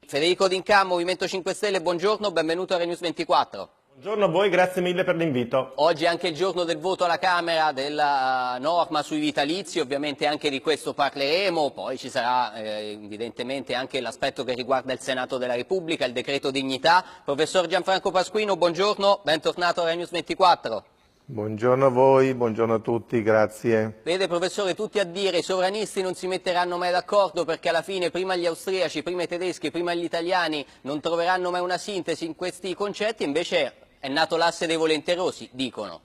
Federico D'Inca, Movimento 5 Stelle, buongiorno, benvenuto a Renews 24. Buongiorno a voi, grazie mille per l'invito. Oggi è anche il giorno del voto alla Camera della norma sui vitalizi, ovviamente anche di questo parleremo, poi ci sarà evidentemente anche l'aspetto che riguarda il Senato della Repubblica, il decreto dignità. Professor Gianfranco Pasquino, buongiorno, bentornato a Renews 24. Buongiorno a voi, buongiorno a tutti, grazie. Vede professore, tutti a dire i sovranisti non si metteranno mai d'accordo perché alla fine prima gli austriaci, prima i tedeschi, prima gli italiani non troveranno mai una sintesi in questi concetti, invece è nato l'asse dei volenterosi, dicono.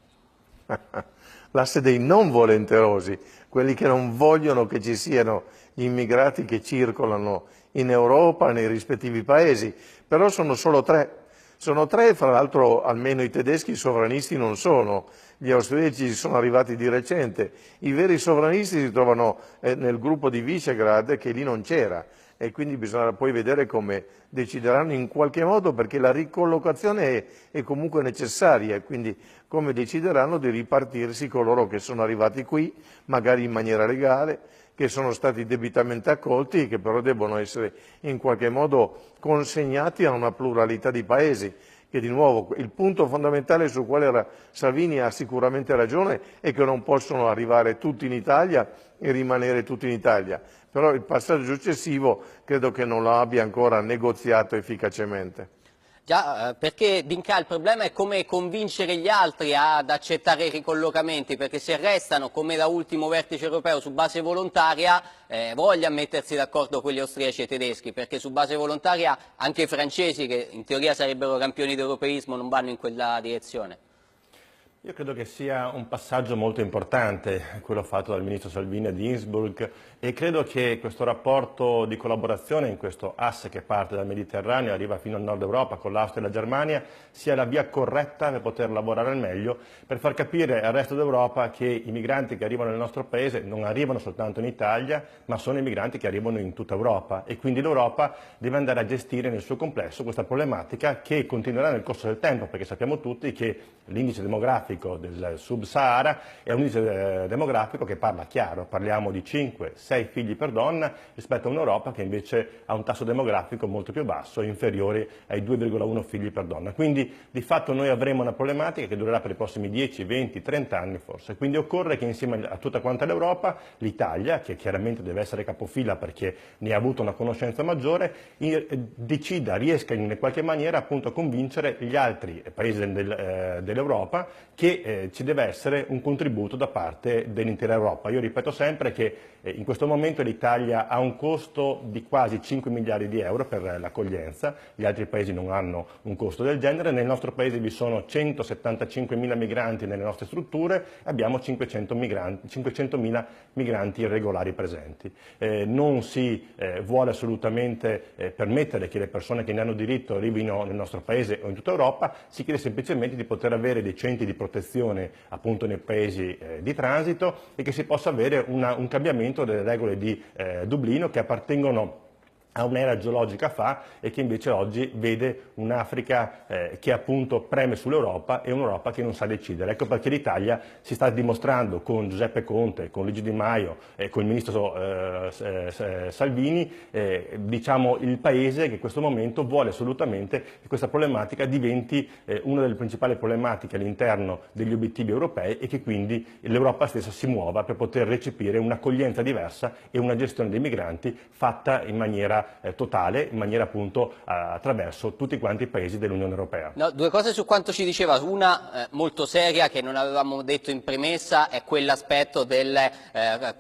L'asse dei non volenterosi, quelli che non vogliono che ci siano immigrati che circolano in Europa, nei rispettivi paesi, però sono solo tre. Sono tre, fra l'altro almeno i tedeschi sovranisti non sono, gli austriaci sono arrivati di recente, i veri sovranisti si trovano nel gruppo di Visegrad che lì non c'era e quindi bisogna poi vedere come decideranno in qualche modo perché la ricollocazione è comunque necessaria e quindi come decideranno di ripartirsi coloro che sono arrivati qui, magari in maniera legale, che sono stati debitamente accolti e che però debbono essere in qualche modo consegnati a una pluralità di paesi, che di nuovo il punto fondamentale sul quale Salvini ha sicuramente ragione è che non possono arrivare tutti in Italia e rimanere tutti in Italia, però il passaggio successivo credo che non lo abbia ancora negoziato efficacemente. Già, perché D'Inca il problema è come convincere gli altri ad accettare i ricollocamenti, perché se restano come da ultimo vertice europeo su base volontaria, voglia mettersi d'accordo con gli austriaci e tedeschi, perché su base volontaria anche i francesi, che in teoria sarebbero campioni d'europeismo, non vanno in quella direzione. Io credo che sia un passaggio molto importante quello fatto dal ministro Salvini ad Innsbruck e credo che questo rapporto di collaborazione in questo asse che parte dal Mediterraneo e arriva fino al nord Europa con l'Austria e la Germania sia la via corretta per poter lavorare al meglio, per far capire al resto d'Europa che i migranti che arrivano nel nostro paese non arrivano soltanto in Italia, ma sono i migranti che arrivano in tutta Europa e quindi l'Europa deve andare a gestire nel suo complesso questa problematica che continuerà nel corso del tempo, perché sappiamo tutti che l'indice demografico del Sub-Sahara è un indice demografico che parla chiaro, parliamo di 5-6 figli per donna rispetto a un'Europa che invece ha un tasso demografico molto più basso, inferiore ai 2,1 figli per donna. Quindi di fatto noi avremo una problematica che durerà per i prossimi 10, 20, 30 anni forse. Quindi occorre che insieme a tutta quanta l'Europa, l'Italia, che chiaramente deve essere capofila perché ne ha avuto una conoscenza maggiore, decida, riesca in qualche maniera appunto a convincere gli altri paesi dell'Europa che ci deve essere un contributo da parte dell'intera Europa. Io ripeto sempre che in questo momento l'Italia ha un costo di quasi 5 miliardi di euro per l'accoglienza, gli altri paesi non hanno un costo del genere, nel nostro paese vi sono 175.000 migranti nelle nostre strutture e abbiamo 500.000 migranti irregolari presenti. Non si vuole assolutamente permettere che le persone che ne hanno diritto arrivino nel nostro paese o in tutta Europa, si chiede semplicemente di poter avere dei centri di protezione appunto nei paesi di transito e che si possa avere un cambiamento delle regole di Dublino che appartengono a un'era geologica fa e che invece oggi vede un'Africa che appunto preme sull'Europa e un'Europa che non sa decidere. Ecco perché l'Italia si sta dimostrando con Giuseppe Conte, con Luigi Di Maio e con il ministro Salvini diciamo il paese che in questo momento vuole assolutamente che questa problematica diventi una delle principali problematiche all'interno degli obiettivi europei e che quindi l'Europa stessa si muova per poter recepire un'accoglienza diversa e una gestione dei migranti fatta in maniera totale, in maniera appunto attraverso tutti quanti i paesi dell'Unione Europea. No, due cose su quanto ci diceva, una molto seria che non avevamo detto in premessa è quell'aspetto del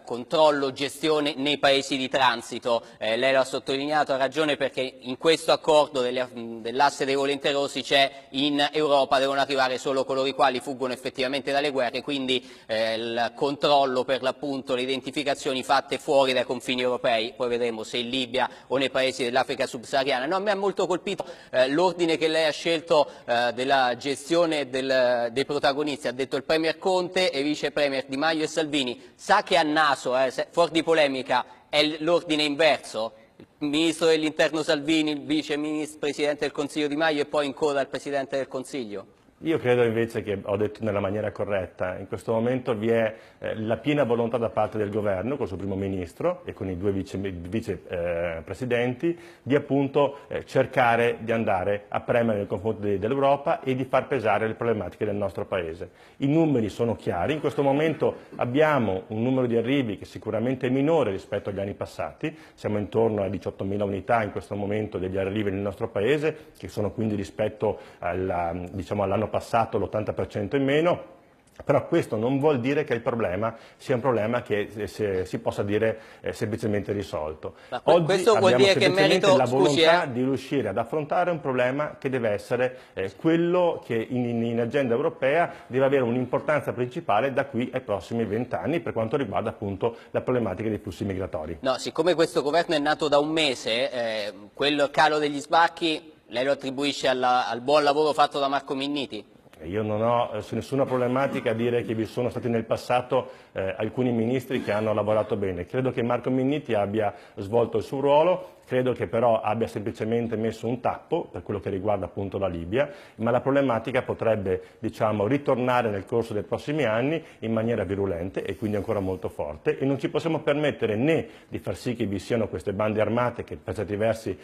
controllo, gestione nei paesi di transito. Lei lo ha sottolineato, ha ragione, perché in questo accordo dell'asse dei volenterosi c'è in Europa devono arrivare solo coloro i quali fuggono effettivamente dalle guerre, quindi il controllo per l'appunto, le identificazioni fatte fuori dai confini europei, poi vedremo se in Libia o nei paesi dell'Africa subsahariana. No, a me ha molto colpito l'ordine che lei ha scelto della gestione dei protagonisti, ha detto il Premier Conte e Vice Premier Di Maio e Salvini. Sa che a naso, fuori di polemica, è l'ordine inverso? Il Ministro dell'Interno Salvini, il Vice Presidente del Consiglio Di Maio e poi in coda il Presidente del Consiglio? Io credo invece che ho detto nella maniera corretta, in questo momento vi è la piena volontà da parte del governo, col suo primo ministro e con i due vicepresidenti, di appunto cercare di andare a premere nei confronti dell'Europa e di far pesare le problematiche del nostro Paese. I numeri sono chiari, in questo momento abbiamo un numero di arrivi che sicuramente è minore rispetto agli anni passati, siamo intorno a 18.000 unità in questo momento degli arrivi nel nostro Paese, che sono quindi rispetto all'anno passato l'80% in meno, però questo non vuol dire che il problema sia un problema che si possa dire semplicemente risolto. Oggi questo vuol abbiamo dire che semplicemente merito, la volontà di riuscire ad affrontare un problema che deve essere quello che in agenda europea deve avere un'importanza principale da qui ai prossimi 20 anni per quanto riguarda appunto la problematica dei flussi migratori. No, siccome questo governo è nato da un mese, quel calo degli sbarchi lei lo attribuisce al buon lavoro fatto da Marco Minniti? Io non ho nessuna problematica a dire che vi sono stati nel passato alcuni ministri che hanno lavorato bene. Credo che Marco Minniti abbia svolto il suo ruolo, credo che però abbia semplicemente messo un tappo per quello che riguarda appunto la Libia, ma la problematica potrebbe ritornare nel corso dei prossimi anni in maniera virulente e quindi ancora molto forte e non ci possiamo permettere né di far sì che vi siano queste bande armate che per certi versi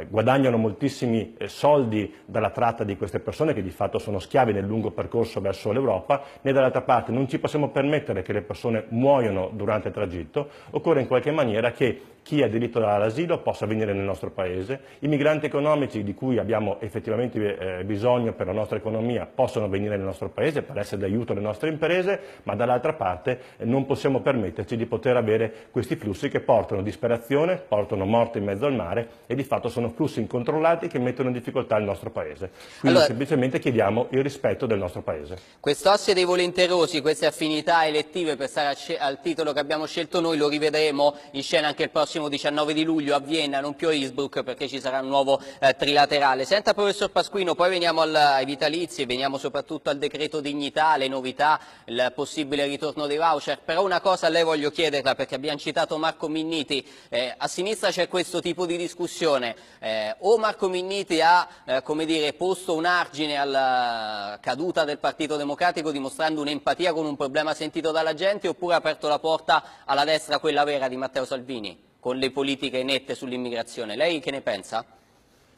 guadagnano moltissimi soldi dalla tratta di queste persone che di fatto sono schiavi nel lungo percorso verso l'Europa, né dall'altra parte non ci possiamo permettere che le persone muoiono durante il tragitto, occorre in qualche maniera che chi ha diritto all'asilo possa venire nel nostro Paese, i migranti economici di cui abbiamo effettivamente bisogno per la nostra economia possono venire nel nostro Paese per essere d'aiuto alle nostre imprese, ma dall'altra parte non possiamo permetterci di poter avere questi flussi che portano disperazione, portano morte in mezzo al mare e di fatto sono flussi incontrollati che mettono in difficoltà il nostro Paese. Quindi semplicemente chiediamo il rispetto del nostro Paese. Questo asse dei volenterosi, queste affinità elettive per stare al titolo che abbiamo scelto noi lo rivedremo in scena anche il prossimo 19 di luglio a Vienna, non più a Innsbruck perché ci sarà un nuovo trilaterale. Senta professor Pasquino, poi veniamo ai vitalizi e veniamo soprattutto al decreto dignità, le novità, il possibile ritorno dei voucher, però una cosa a lei voglio chiederla perché abbiamo citato Marco Minniti, a sinistra c'è questo tipo di discussione, o Marco Minniti ha posto un argine alla caduta del Partito Democratico dimostrando un'empatia con un problema sentito dalla gente oppure ha aperto la porta alla destra, quella vera di Matteo Salvini, con le politiche nette sull'immigrazione. Lei che ne pensa?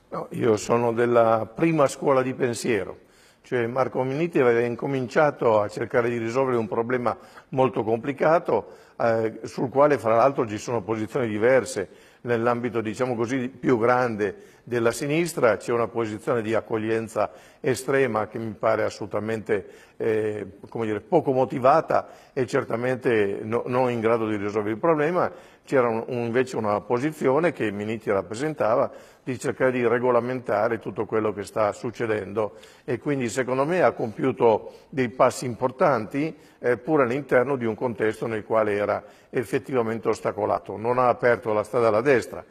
No, io sono della prima scuola di pensiero, cioè Marco Minniti aveva incominciato a cercare di risolvere un problema molto complicato sul quale fra l'altro ci sono posizioni diverse nell'ambito diciamo così più grande della sinistra, c'è una posizione di accoglienza estrema che mi pare assolutamente poco motivata e certamente non in grado di risolvere il problema. C'era invece una posizione che Minniti rappresentava di cercare di regolamentare tutto quello che sta succedendo e quindi secondo me ha compiuto dei passi importanti pur all'interno di un contesto nel quale era effettivamente ostacolato. Non ha aperto la strada alla destra.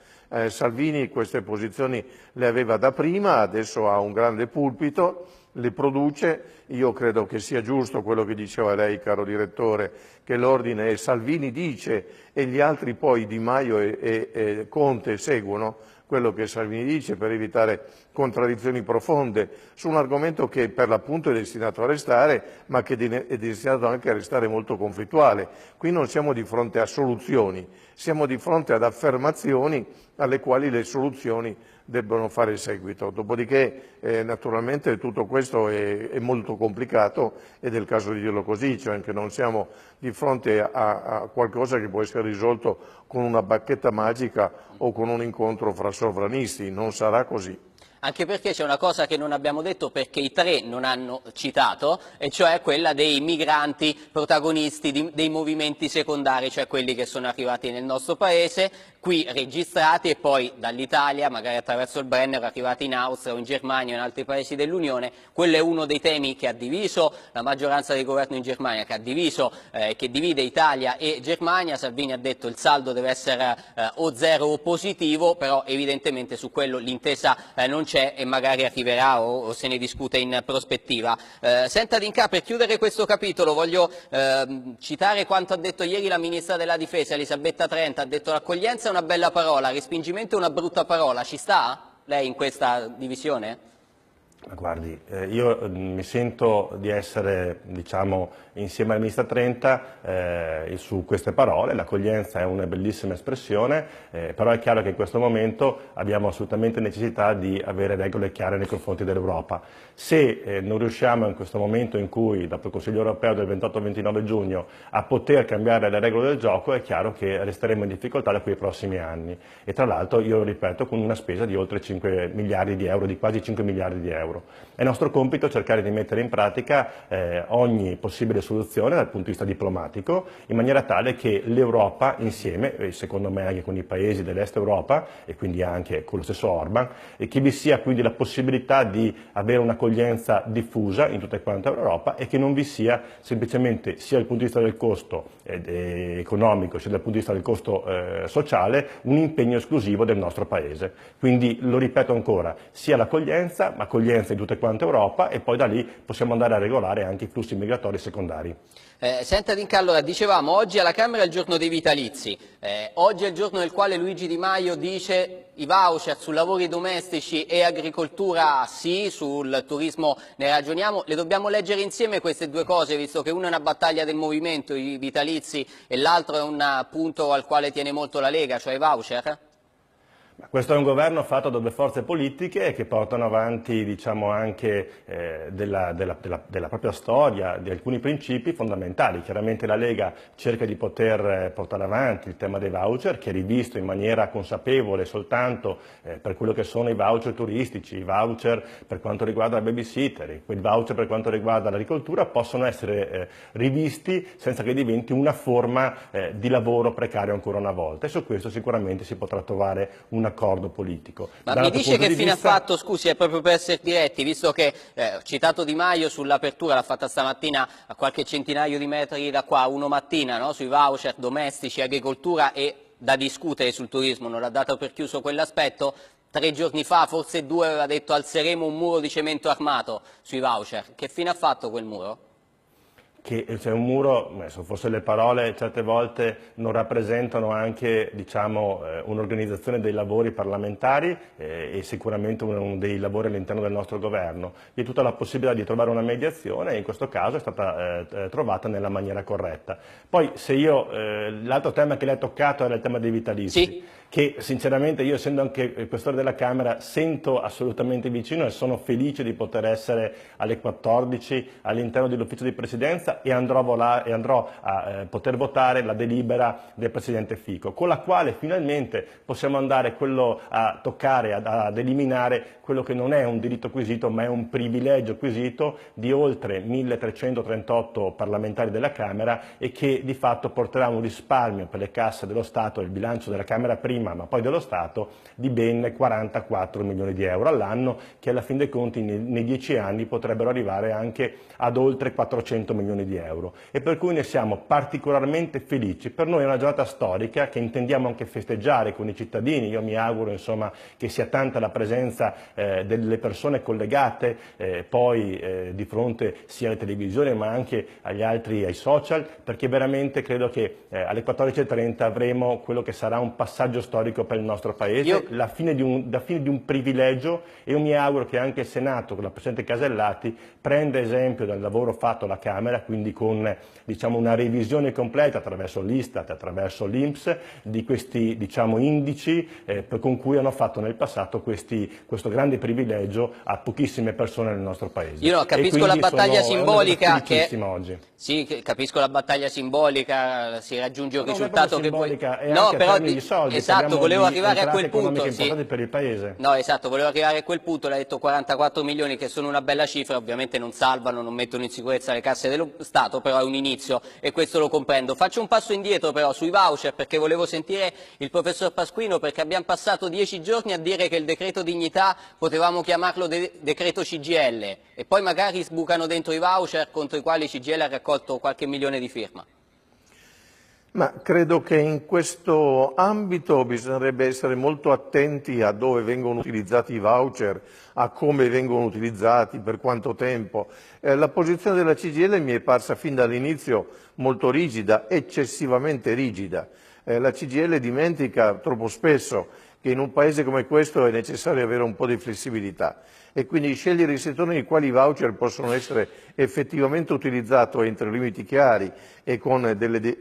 Salvini queste posizioni le aveva da prima, adesso ha un grande pulpito, le produce. Io credo che sia giusto quello che diceva lei, caro direttore, che l'ordine è Salvini dice e gli altri poi Di Maio e Conte seguono quello che Salvini dice per evitare contraddizioni profonde su un argomento che per l'appunto è destinato a restare, ma che è destinato anche a restare molto conflittuale. Qui non siamo di fronte a soluzioni, siamo di fronte ad affermazioni alle quali le soluzioni debbono fare seguito. Dopodiché naturalmente tutto questo è molto complicato ed è il caso di dirlo così, cioè che non siamo di fronte a qualcosa che può essere risolto con una bacchetta magica o con un incontro fra sovranisti, non sarà così. Anche perché c'è una cosa che non abbiamo detto perché i tre non hanno citato, e cioè quella dei migranti protagonisti dei movimenti secondari, cioè quelli che sono arrivati nel nostro Paese, qui registrati e poi dall'Italia, magari attraverso il Brenner, arrivati in Austria o in Germania o in altri paesi dell'Unione. Quello è uno dei temi che ha diviso la maggioranza del governo in Germania, che divide Italia e Germania. Salvini ha detto il saldo deve essere o zero o positivo, però evidentemente su quello l'intesa non c'è e magari arriverà o se ne discute in prospettiva. Senta D'Incà, per chiudere questo capitolo voglio citare quanto ha detto ieri la Ministra della Difesa Elisabetta Trenta, ha detto l'accoglienza è una bella parola, respingimento è una brutta parola, ci sta lei in questa divisione? Guardi, io mi sento di essere, diciamo, insieme al Ministro Trenta su queste parole. L'accoglienza è una bellissima espressione, però è chiaro che in questo momento abbiamo assolutamente necessità di avere regole chiare nei confronti dell'Europa. Se non riusciamo in questo momento in cui, dopo il Consiglio europeo del 28-29 giugno, a poter cambiare le regole del gioco, è chiaro che resteremo in difficoltà da quei prossimi anni. E tra l'altro, io lo ripeto, con una spesa di oltre 5 miliardi di euro, di quasi 5 miliardi di euro. È nostro compito cercare di mettere in pratica ogni possibile soluzione dal punto di vista diplomatico, in maniera tale che l'Europa insieme, e secondo me anche con i paesi dell'Est Europa e quindi anche con lo stesso Orban, e che vi sia quindi la possibilità di avere un'accoglienza diffusa in tutta quanta l'Europa e che non vi sia semplicemente, sia dal punto di vista del costo economico sia dal punto di vista del costo sociale, un impegno esclusivo del nostro Paese. Quindi lo ripeto ancora, sia l'accoglienza, ma accoglienza in tutta quanta Europa, e poi da lì possiamo andare a regolare anche i flussi migratori secondari. Senta Dinca, allora dicevamo oggi alla Camera è il giorno dei vitalizi, oggi è il giorno nel quale Luigi Di Maio dice i voucher su lavori domestici e agricoltura sì, sul turismo ne ragioniamo. Le dobbiamo leggere insieme queste due cose, visto che una è una battaglia del movimento, i vitalizi, e l'altro è un punto al quale tiene molto la Lega, cioè i voucher? Questo è un governo fatto da due forze politiche che portano avanti, diciamo, anche della propria storia, di alcuni principi fondamentali. Chiaramente la Lega cerca di poter portare avanti il tema dei voucher, che è rivisto in maniera consapevole soltanto per quello che sono i voucher turistici, i voucher per quanto riguarda la babysitter, quei voucher per quanto riguarda l'agricoltura possono essere rivisti senza che diventi una forma di lavoro precario ancora una volta, e su questo sicuramente si potrà trovare un accordo politico. Ma mi dice che fine ha fatto, scusi, è proprio per essere diretti, visto che citato Di Maio sull'apertura, l'ha fatta stamattina a qualche centinaio di metri da qua, Uno Mattina, no? Sui voucher domestici, agricoltura, e da discutere sul turismo, non ha dato per chiuso quell'aspetto. 3 giorni fa, forse 2, aveva detto alzeremo un muro di cemento armato sui voucher. Che fine ha fatto quel muro? Che c'è un muro, forse le parole certe volte non rappresentano anche, diciamo, un'organizzazione dei lavori parlamentari e sicuramente uno dei lavori all'interno del nostro governo. Vi è tutta la possibilità di trovare una mediazione, e in questo caso è stata trovata nella maniera corretta. Poi l'altro tema che lei ha toccato era il tema dei vitalizi. Sì. Che sinceramente io, essendo anche questore della Camera, sento assolutamente vicino e sono felice di poter essere alle 14 all'interno dell'ufficio di presidenza, e andrò a poter votare la delibera del Presidente Fico, con la quale finalmente possiamo andare a toccare, ad eliminare quello che non è un diritto acquisito ma è un privilegio acquisito di oltre 1338 parlamentari della Camera, e che di fatto porterà un risparmio per le casse dello Stato e il bilancio della Camera prima ma poi dello Stato di ben 44 milioni di euro all'anno, che alla fin dei conti nei 10 anni potrebbero arrivare anche ad oltre 400 milioni di euro, e per cui ne siamo particolarmente felici. Per noi è una giornata storica che intendiamo anche festeggiare con i cittadini. Io mi auguro, insomma, che sia tanta la presenza delle persone collegate poi di fronte sia alle televisioni ma anche ai social, perché veramente credo che alle 14:30 avremo quello che sarà un passaggio storico per il nostro Paese, la fine di un privilegio, e io mi auguro che anche il Senato, con la Presidente Casellati, prenda esempio dal lavoro fatto alla Camera, quindi con, diciamo, una revisione completa attraverso l'Istat, attraverso l'INPS, di questi, diciamo, indici con cui hanno fatto nel passato questo grande privilegio a pochissime persone nel nostro Paese. Io capisco la battaglia simbolica oggi. Sì, capisco la battaglia simbolica, si raggiunge un risultato che poi... No, però di soldi, esatto, volevo arrivare a quel punto. Sì. Per il Paese. No, esatto, volevo arrivare a quel punto, l'ha detto 44 milioni, che sono una bella cifra, ovviamente non salvano, non mettono in sicurezza le casse dello Stato, però è un inizio e questo lo comprendo. Faccio un passo indietro però sui voucher, perché volevo sentire il professor Pasquino, perché abbiamo passato 10 giorni a dire che il decreto dignità potevamo chiamarlo decreto CGIL, e poi magari sbucano dentro i voucher contro i quali CGIL ha raccolto qualche milione di firma. Ma credo che in questo ambito bisognerebbe essere molto attenti a dove vengono utilizzati i voucher, a come vengono utilizzati, per quanto tempo. La posizione della CGIL mi è parsa fin dall'inizio molto rigida, eccessivamente rigida. La CGIL dimentica troppo spesso che in un paese come questo è necessario avere un po' di flessibilità e quindi scegliere i settori nei quali i voucher possono essere effettivamente utilizzati entro limiti chiari e con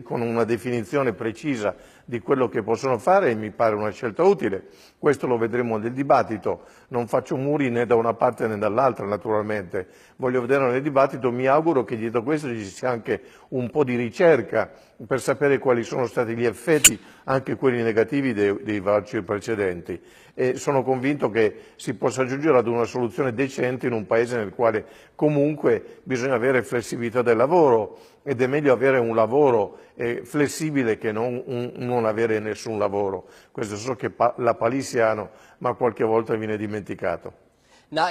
una definizione precisa di quello che possono fare mi pare una scelta utile. Questo lo vedremo nel dibattito, non faccio muri né da una parte né dall'altra naturalmente, voglio vederlo nel dibattito, mi auguro che dietro questo ci sia anche un po' di ricerca per sapere quali sono stati gli effetti, anche quelli negativi dei voucher precedenti. E sono convinto che si possa giungere ad una soluzione decente in un paese nel quale comunque bisogna avere flessibilità del lavoro ed è meglio avere un lavoro flessibile che non avere nessun lavoro. Questo so che la palissiano, ma qualche volta viene dimenticato. No,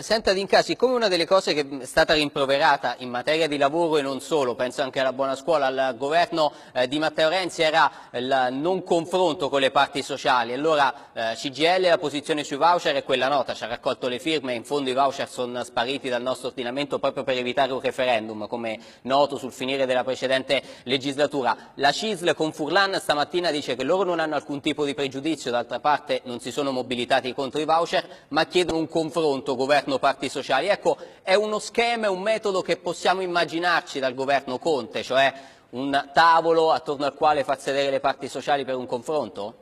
senta D'Inca, siccome una delle cose che è stata rimproverata in materia di lavoro e non solo, penso anche alla buona scuola, al governo di Matteo Renzi era il non confronto con le parti sociali, allora CGIL la posizione sui voucher è quella nota, ci ha raccolto le firme, in fondo i voucher sono spariti dal nostro ordinamento proprio per evitare un referendum, come noto sul finire della precedente legislatura. La CISL con Furlan stamattina dice che loro non hanno alcun tipo di pregiudizio, d'altra parte non si sono mobilitati contro i voucher, ma chiedono un confronto governo-parti sociali. Ecco, è uno schema, è un metodo che possiamo immaginarci dal governo Conte, cioè un tavolo attorno al quale far sedere le parti sociali per un confronto?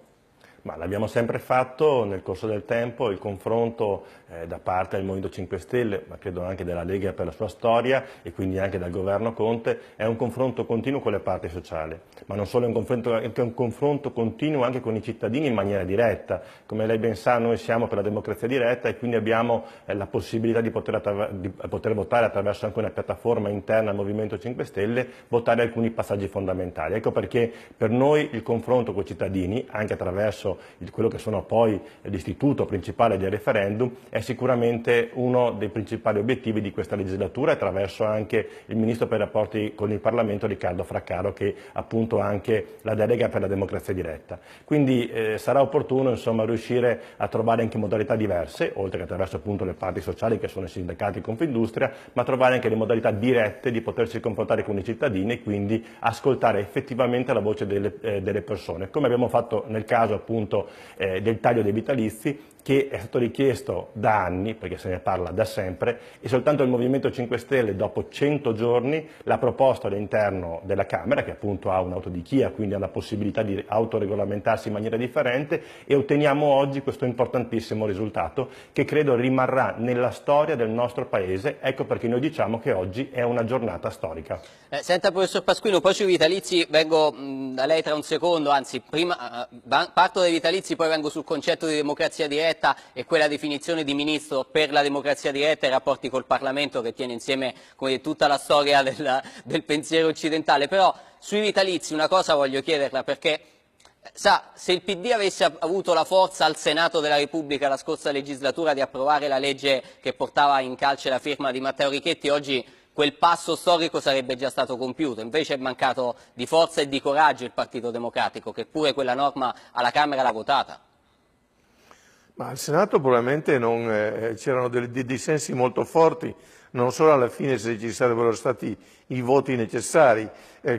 Ma l'abbiamo sempre fatto nel corso del tempo, il confronto da parte del Movimento 5 Stelle, ma credo anche della Lega per la sua storia e quindi anche dal governo Conte, è un confronto continuo con le parti sociali, ma non solo, è un confronto continuo anche con i cittadini in maniera diretta. Come lei ben sa, noi siamo per la democrazia diretta e quindi abbiamo la possibilità di poter votare attraverso anche una piattaforma interna al Movimento 5 Stelle, votare alcuni passaggi fondamentali. Ecco perché per noi il confronto con i cittadini, anche attraverso quello che sono poi l'istituto principale del referendum, è sicuramente uno dei principali obiettivi di questa legislatura, attraverso anche il Ministro per i rapporti con il Parlamento Riccardo Fraccaro, che appunto ha anche la delega per la democrazia diretta. Quindi sarà opportuno insomma riuscire a trovare anche modalità diverse, oltre che attraverso appunto le parti sociali che sono i sindacati e Confindustria, ma trovare anche le modalità dirette di potersi confrontare con i cittadini e quindi ascoltare effettivamente la voce delle persone, come abbiamo fatto nel caso appunto del taglio dei vitalizi, che è stato richiesto da anni, perché se ne parla da sempre, e soltanto il Movimento 5 Stelle dopo 100 giorni l'ha proposto all'interno della Camera, che appunto ha un'autodichia, quindi ha la possibilità di autoregolamentarsi in maniera differente, e otteniamo oggi questo importantissimo risultato che credo rimarrà nella storia del nostro Paese. Ecco perché noi diciamo che oggi è una giornata storica. Senta professor Pasquino, poi sui vitalizi vengo da lei tra un secondo, anzi prima parto dai vitalizi, poi vengo sul concetto di democrazia diretta e quella definizione di ministro per la democrazia diretta e i rapporti col Parlamento che tiene insieme tutta la storia del pensiero occidentale. Però sui vitalizi una cosa voglio chiederla, perché sa, se il PD avesse avuto la forza al Senato della Repubblica la scorsa legislatura di approvare la legge che portava in calce la firma di Matteo Richetti, oggi quel passo storico sarebbe già stato compiuto. Invece è mancato di forza e di coraggio il Partito Democratico, che pure quella norma alla Camera l'ha votata. Ma al Senato probabilmente c'erano dei dissensi molto forti, non solo alla fine se ci sarebbero stati i voti necessari.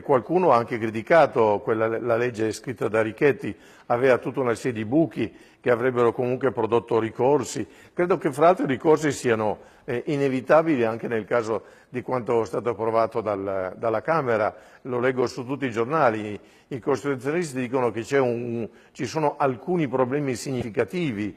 Qualcuno ha anche criticato la legge scritta da Richetti, aveva tutta una serie di buchi che avrebbero comunque prodotto ricorsi. Credo che fra l'altro i ricorsi siano inevitabili anche nel caso di quanto è stato approvato dalla Camera. Lo leggo su tutti i giornali. I costituzionalisti dicono che ci sono alcuni problemi significativi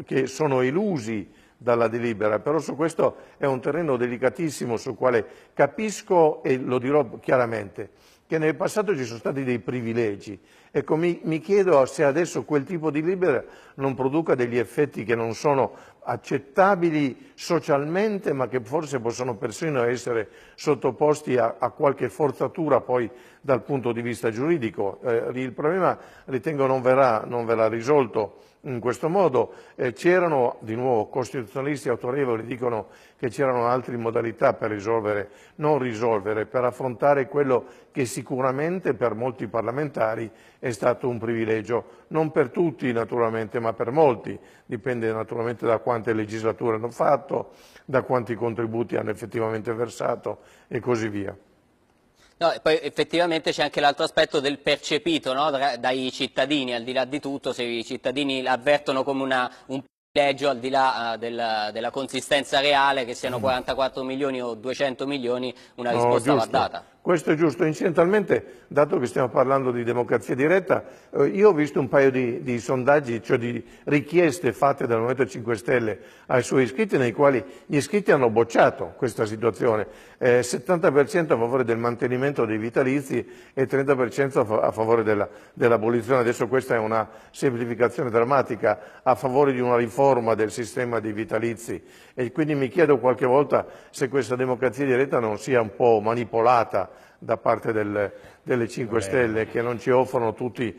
che sono elusi dalla delibera, però su questo è un terreno delicatissimo sul quale capisco e lo dirò chiaramente che nel passato ci sono stati dei privilegi. Ecco, mi chiedo se adesso quel tipo di delibera non produca degli effetti che non sono accettabili socialmente, ma che forse possono persino essere sottoposti a qualche forzatura poi dal punto di vista giuridico. Il problema ritengo non verrà risolto in questo modo. C'erano, di nuovo, costituzionalisti autorevoli dicono che c'erano altre modalità per per affrontare quello che sicuramente per molti parlamentari è stato un privilegio, non per tutti naturalmente, ma per molti, dipende naturalmente da quante legislature hanno fatto, da quanti contributi hanno effettivamente versato e così via. No, e poi effettivamente c'è anche l'altro aspetto del percepito, no, dai cittadini, al di là di tutto, se i cittadini l'avvertono come un privilegio, al di là della consistenza reale, che siano 44 milioni o 200 milioni, una No, risposta va giusto. data. Questo è giusto. Incidentalmente, dato che stiamo parlando di democrazia diretta, io ho visto un paio di sondaggi, cioè di richieste fatte dal Movimento 5 Stelle ai suoi iscritti, nei quali gli iscritti hanno bocciato questa situazione. 70% a favore del mantenimento dei vitalizi e 30% a favore dell'abolizione. Adesso questa è una semplificazione drammatica, a favore di una riforma del sistema dei vitalizi. E quindi mi chiedo qualche volta se questa democrazia diretta non sia un po' manipolata da parte delle 5 Stelle, che non ci offrono tutti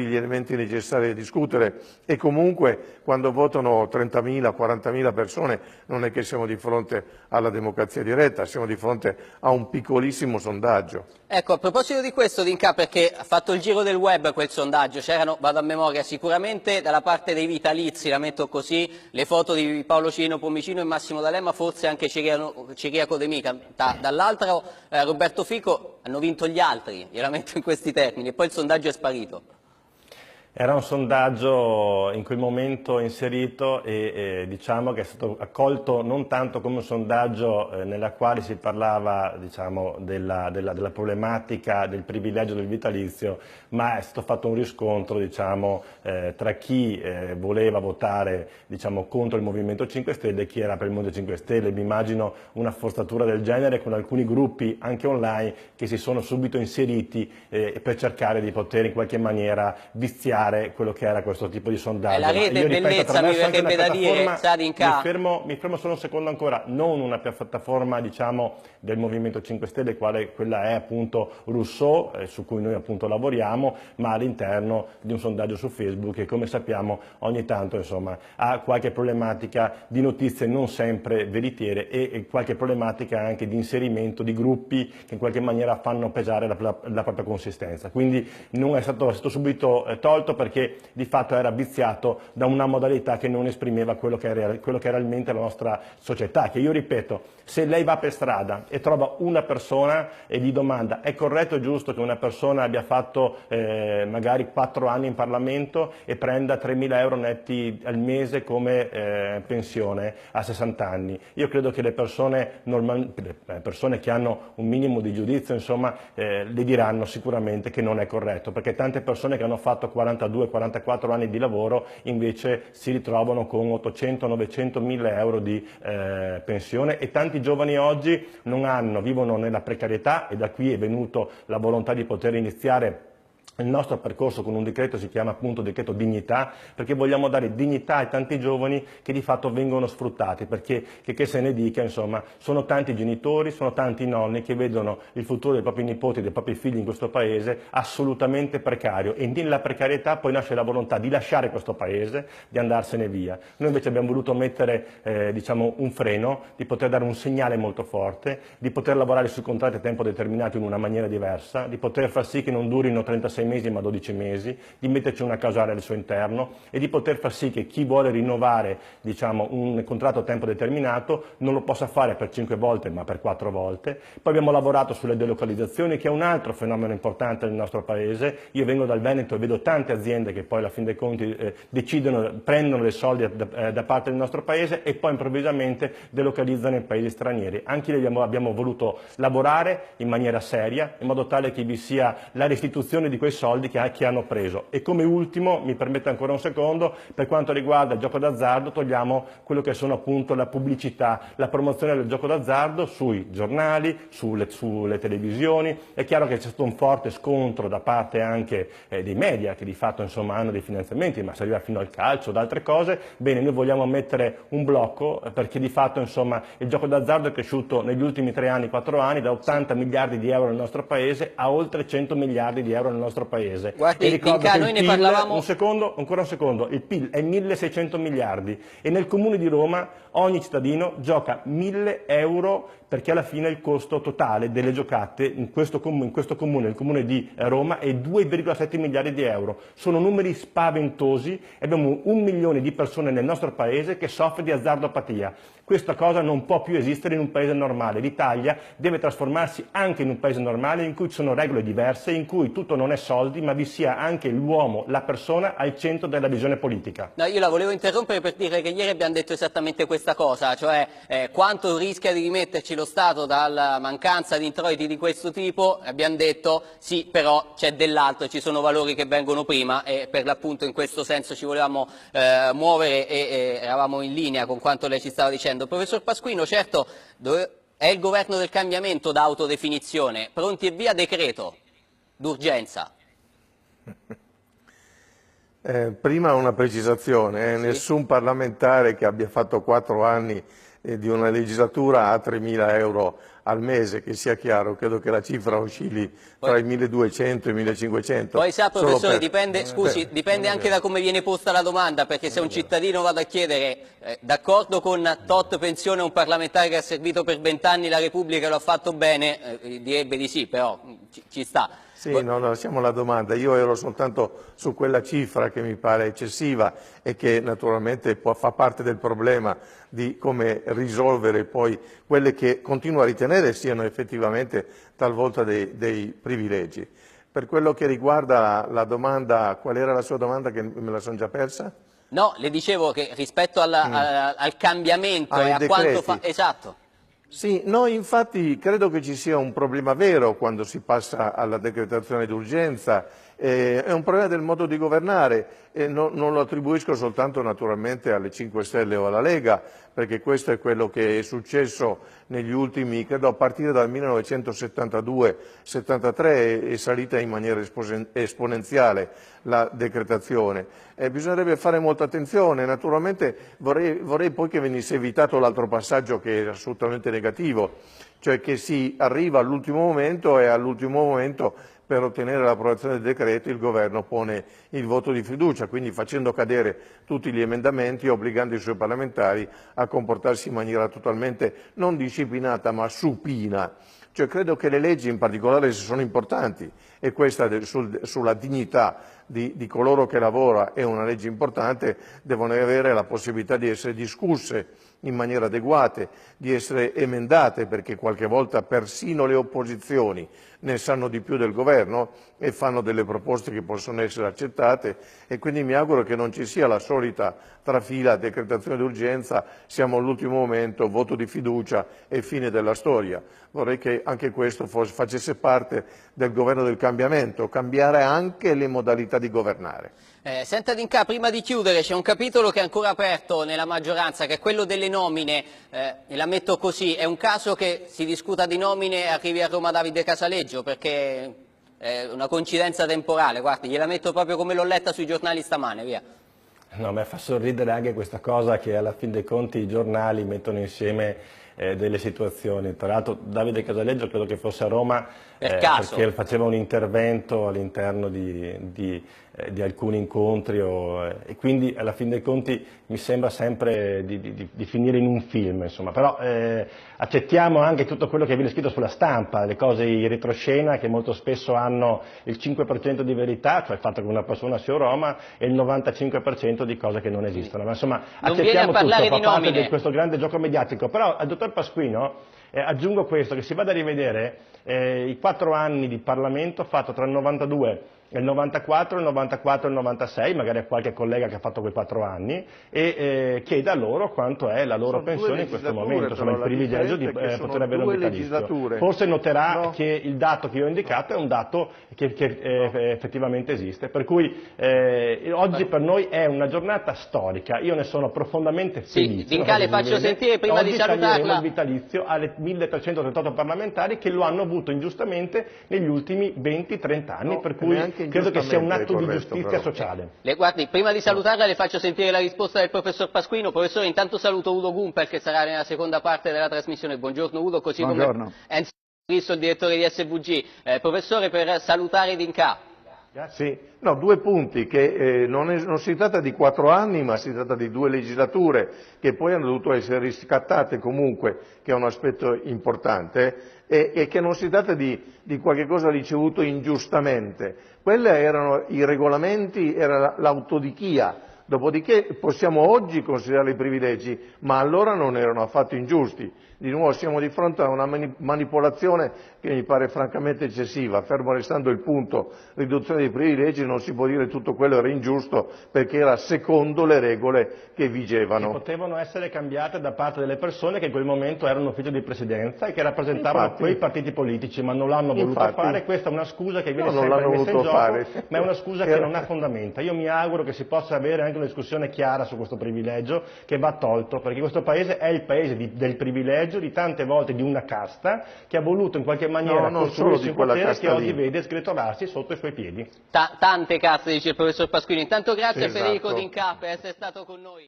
gli elementi necessari a discutere, e comunque quando votano 30.000, 40.000 persone non è che siamo di fronte alla democrazia diretta, siamo di fronte a un piccolissimo sondaggio. Ecco, a proposito di questo, D'Inca, perché ha fatto il giro del web quel sondaggio, c'erano, vado a memoria, sicuramente dalla parte dei vitalizi, la metto così, le foto di Paolo Cirino Pomicino e Massimo D'Alema, forse anche Ciriaco De Mica, dall'altro Roberto Fico, hanno vinto gli altri, gliela metto in questi termini, e poi il sondaggio è sparito. Era un sondaggio in quel momento inserito e diciamo che è stato accolto non tanto come un sondaggio nella quale si parlava, diciamo, della problematica del privilegio del vitalizio, ma è stato fatto un riscontro, diciamo, tra chi voleva votare, diciamo, contro il Movimento 5 Stelle e chi era per il Movimento 5 Stelle. Mi immagino una forzatura del genere con alcuni gruppi anche online che si sono subito inseriti per cercare di poter in qualche maniera viziare quello che era questo tipo di sondaggio. La rete io, bellezza, mi verrebbe da dire, sa D'Inca. Mi fermo solo un secondo ancora, non una piattaforma, diciamo, del Movimento 5 Stelle, quella è appunto Rousseau, su cui noi appunto lavoriamo, ma all'interno di un sondaggio su Facebook che, come sappiamo, ogni tanto insomma ha qualche problematica di notizie non sempre veritiere e qualche problematica anche di inserimento di gruppi che in qualche maniera fanno pesare la propria consistenza. Quindi non è stato subito tolto, perché di fatto era viziato da una modalità che non esprimeva quello che è realmente la nostra società, che io ripeto, se lei va per strada e trova una persona e gli domanda è corretto e giusto che una persona abbia fatto magari 4 anni in Parlamento e prenda 3.000 euro netti al mese come pensione a 60 anni, io credo che le persone che hanno un minimo di giudizio, insomma, le diranno sicuramente che non è corretto, perché tante persone che hanno fatto 42-44 anni di lavoro invece si ritrovano con 800-900.000 euro di pensione, e tanti giovani oggi vivono nella precarietà, e da qui è venuto la volontà di poter iniziare il nostro percorso con un decreto, si chiama appunto decreto dignità, perché vogliamo dare dignità ai tanti giovani che di fatto vengono sfruttati, perché che se ne dica, insomma, sono tanti genitori, sono tanti nonni che vedono il futuro dei propri nipoti, dei propri figli in questo paese assolutamente precario, e nella precarietà poi nasce la volontà di lasciare questo paese, di andarsene via. Noi invece abbiamo voluto mettere diciamo un freno, di poter dare un segnale molto forte, di poter lavorare sui contratti a tempo determinato in una maniera diversa, di poter far sì che non durino 36 mesi ma 12 mesi, di metterci una causale al suo interno e di poter far sì che chi vuole rinnovare, diciamo, un contratto a tempo determinato non lo possa fare per 5 volte ma per 4 volte. Poi abbiamo lavorato sulle delocalizzazioni, che è un altro fenomeno importante nel nostro paese. Io vengo dal Veneto e vedo tante aziende che poi alla fin dei conti prendono dei soldi da parte del nostro paese e poi improvvisamente delocalizzano in paesi stranieri. Anche lì abbiamo voluto lavorare in maniera seria, in modo tale che vi sia la restituzione di quei soldi che hanno preso. E come ultimo, mi permette ancora un secondo, per quanto riguarda il gioco d'azzardo, togliamo quello che sono appunto la pubblicità, la promozione del gioco d'azzardo sui giornali, sulle televisioni. È chiaro che c'è stato un forte scontro da parte anche dei media, che di fatto insomma hanno dei finanziamenti, ma si arriva fino al calcio, ad altre cose. Bene, noi vogliamo mettere un blocco, perché di fatto insomma il gioco d'azzardo è cresciuto negli ultimi 3 anni, 4 anni, da 80 miliardi di euro nel nostro paese a oltre 100 miliardi di euro nel nostro paese. Guardi, e ricordo D'Inca, che noi il ne PIL, parlavamo... ancora un secondo, il PIL è 1.600 miliardi e nel comune di Roma ogni cittadino gioca 1.000 euro, perché alla fine il costo totale delle giocate in questo comune, il comune di Roma, è 2,7 miliardi di euro. Sono numeri spaventosi e abbiamo 1 milione di persone nel nostro paese che soffre di azzardopatia. Questa cosa non può più esistere in un paese normale. L'Italia deve trasformarsi anche in un paese normale in cui ci sono regole diverse, in cui tutto non è soldi, ma vi sia anche l'uomo, la persona al centro della visione politica. No, io la volevo interrompere per dire che ieri abbiamo detto esattamente questa cosa, cioè quanto rischia di rimetterci lo Stato dalla mancanza di introiti di questo tipo. Abbiamo detto sì, però c'è dell'altro, ci sono valori che vengono prima e per l'appunto in questo senso ci volevamo muovere e eravamo in linea con quanto lei ci stava dicendo. Professor Pasquino, certo, è il governo del cambiamento da autodefinizione, pronti e via decreto d'urgenza. Prima una precisazione, Sì. nessun parlamentare che abbia fatto 4 anni di una legislatura ha 3.000 euro al mese, che sia chiaro, credo che la cifra oscilli tra i 1.200 e i 1.500. Poi sa, professore, per... dipende anche da come viene posta la domanda, perché se un cittadino vada a chiedere d'accordo con tot pensione a un parlamentare che ha servito per 20 anni la Repubblica e lo ha fatto bene, direbbe di sì, però ci sta. Sì, no, lasciamo la domanda. Io ero soltanto su quella cifra che mi pare eccessiva e che naturalmente fa parte del problema di come risolvere poi quelle che continuo a ritenere siano effettivamente talvolta dei privilegi. Per quello che riguarda la domanda, qual era la sua domanda che me la sono già persa? No, le dicevo che rispetto al cambiamento e a quanto fa... Esatto. Sì, no, infatti credo che ci sia un problema vero quando si passa alla decretazione d'urgenza, è un problema del modo di governare e non lo attribuisco soltanto naturalmente alle 5 Stelle o alla Lega, perché questo è quello che è successo negli ultimi, credo a partire dal 1972-73 è salita in maniera esponenziale la decretazione. Bisognerebbe fare molta attenzione, naturalmente vorrei poi che venisse evitato l'altro passaggio che è assolutamente negativo, cioè che si arriva all'ultimo momento e all'ultimo momento per ottenere l'approvazione del decreto il governo pone il voto di fiducia, quindi facendo cadere tutti gli emendamenti e obbligando i suoi parlamentari a comportarsi in maniera totalmente non disciplinata ma supina. Cioè credo che le leggi in particolare se sono importanti e questa sulla dignità di coloro che lavora è una legge importante, devono avere la possibilità di essere discusse in maniera adeguata, di essere emendate, perché qualche volta persino le opposizioni ne sanno di più del governo e fanno delle proposte che possono essere accettate e quindi mi auguro che non ci sia la solita trafila, decretazione d'urgenza, siamo all'ultimo momento, voto di fiducia e fine della storia. Vorrei che anche questo facesse parte del governo del cambiamento, cambiare anche le modalità di governare. Senta D'Incà, prima di chiudere c'è un capitolo che è ancora aperto nella maggioranza, che è quello delle nomine, e la metto così, è un caso che si discuta di nomine e arrivi a Roma Davide Casaleggio, perché è una coincidenza temporale, guardi, gliela metto proprio come l'ho letta sui giornali stamane, via. No, mi fa sorridere anche questa cosa che alla fin dei conti i giornali mettono insieme delle situazioni. Tra l'altro Davide Casaleggio credo che fosse a Roma perché faceva un intervento all'interno di alcuni incontri e quindi alla fin dei conti mi sembra sempre di finire in un film, insomma. Però accettiamo anche tutto quello che viene scritto sulla stampa, le cose in retroscena che molto spesso hanno il 5% di verità, cioè il fatto che una persona sia a Roma, e il 95% di cose che non esistono. Ma insomma accettiamo tutto, fa parte di questo grande gioco mediatico. Però al dottor Pasquino aggiungo questo, che si vada a rivedere i 4 anni di Parlamento fatto tra il 92 e il 94, il 94 e il 96, magari a qualche collega che ha fatto quei 4 anni, e chieda loro quanto è la loro pensione in questo momento, insomma il privilegio di poter avere un vitalizio. Forse noterà che il dato che io ho indicato è un dato che effettivamente esiste, per cui oggi per noi è una giornata storica, io ne sono profondamente felice. Sì, D'Incà, le faccio sentire prima di salutarla. Oggi taglieremo il vitalizio alle 1338 parlamentari che lo hanno avuto ingiustamente negli ultimi 20-30 anni, per cui credo che sia un atto di giustizia sociale. Guardi, prima di salutarla le faccio sentire la risposta del professor Pasquino. Professore, intanto saluto Udo Gumpel che sarà nella seconda parte della trasmissione. Buongiorno Udo, così come Enzo Cristo, il direttore di SVG. Professore, per salutare D'Incà. Sì, no, 2 punti, che non si tratta di 4 anni, ma si tratta di 2 legislature che poi hanno dovuto essere riscattate comunque, che è un aspetto importante, e che non si tratta di qualche cosa ricevuto ingiustamente. Quelli erano i regolamenti, era l'autodichia Dopodiché possiamo oggi considerarli privilegi, ma allora non erano affatto ingiusti. Di nuovo siamo di fronte a una manipolazione che mi pare francamente eccessiva, fermo restando il punto riduzione dei privilegi, non si può dire tutto quello era ingiusto perché era secondo le regole che vigevano. Che potevano essere cambiate da parte delle persone che in quel momento erano in ufficio di presidenza e che rappresentavano Infatti. quei partiti politici, ma non l'hanno voluto Infatti. fare. Questa è una scusa che viene No, non sempre l'hanno messa in voluto gioco, fare. ma è una scusa che non ha fondamenta. Io mi auguro che si possa avere anche una discussione chiara su questo privilegio che va tolto, perché questo paese è il paese del privilegio, di tante volte di una casta che ha voluto in qualche maniera non solo costruirsi di un quella potere che casta oggi lì. vede sgretolarsi sotto i suoi piedi. Tante casse, dice il professor Pasquini. Intanto grazie a Federico Esatto. D'Inca per essere stato con noi.